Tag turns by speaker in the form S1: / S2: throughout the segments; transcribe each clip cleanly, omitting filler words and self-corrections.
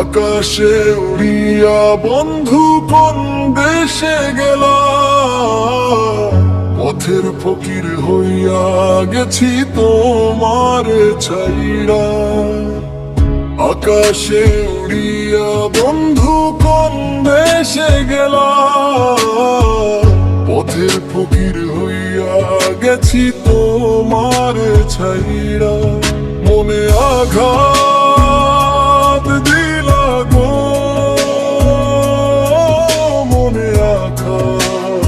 S1: আকাশে উড়িয়া বন্ধু কোন দেশে গেলা, পথের ফকির হইয়া গেছি তোমার ছাইরা। আকাশে উড়িয়া বন্ধু কোন দেশে গেলা, পথের ফকির হইয়া গেছি তোমার ছাইরা। মনে আঘাত দিলা গো, মনে আঘাত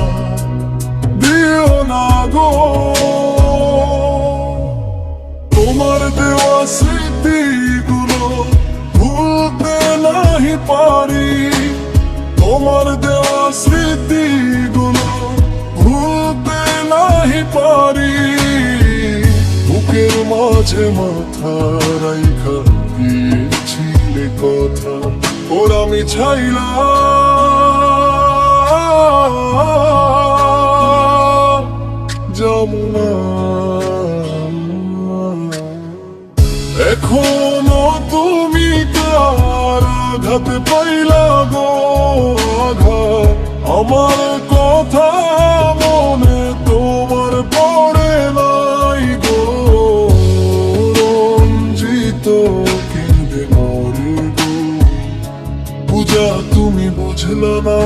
S1: দিও না গো। তোমার দেওয়া স্মৃতিগুলো ভুলতে নাহি পারি, তোমার দেওয়া স্মৃতিগুলো ভুলতে নাহি পারি। বুকের মাঝে মাথা রাইখা দিয়েছিলে কথা, ওর আমি ছাইলাম যমুনা। এখনো তুমি কার আঘাত পাইলা গো, আঘাত আমার কথা মনে তোমার পড়ে নাই গো। রঞ্জিত কেঁদে মরে গো, পূজা তুমি বুঝলা না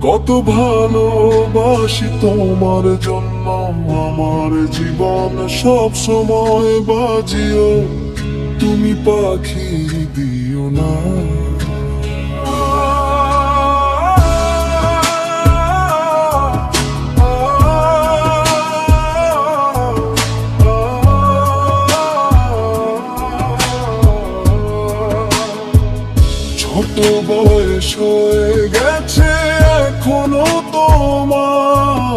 S1: কত ভালোবাসি তোমার জন্য। আমার জীবন সব সময় বাজিও, তুমি পাখি দিও না। ছোট বয়স হয়ে গেছে এখনো তোমার,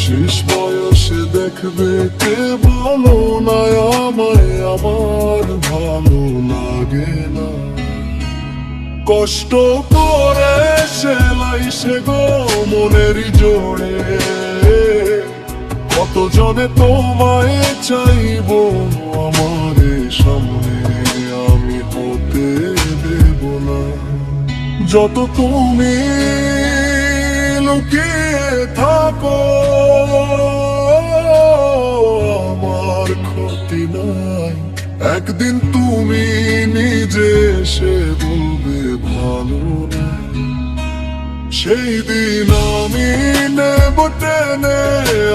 S1: শেষ বয়সে দেখবে কে বলো না আমায়, আমার ভালো লাগে না। কষ্ট করে সেলাই সে গো মনের জোড়ে, কত জনে তোমায় চাইব আমার সামনে, আমি হতে দেব না। যত তুমি লুকিয়ে থাকো আমার ক্ষতি নাই, একদিন তুমি নিজে এসে বলবে ভালো না। সেই দিন আমি নেব টেনে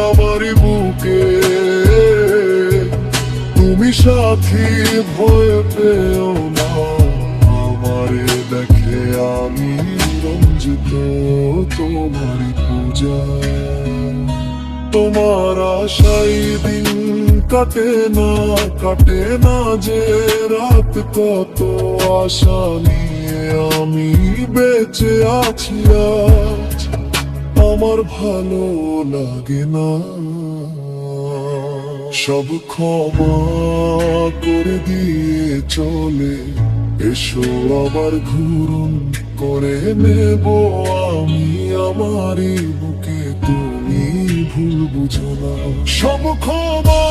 S1: আমার বুকে, তুমি সাথী ভয় পেও না আমারে দেখে আমি রঞ্জিত তোমার পূজা। তোমার আশাই দিন কাটে না যে রাত, কত আশা নিয়ে আমি বেঁচে আছি আজ, আমার ভালো লাগে না। সব ক্ষমা করে দিয়ে চলে এসো, আবার ঘুরুন করে নেব আমি আমারই বুকে, তুমি ভুল বুঝো না। সব ক্ষমা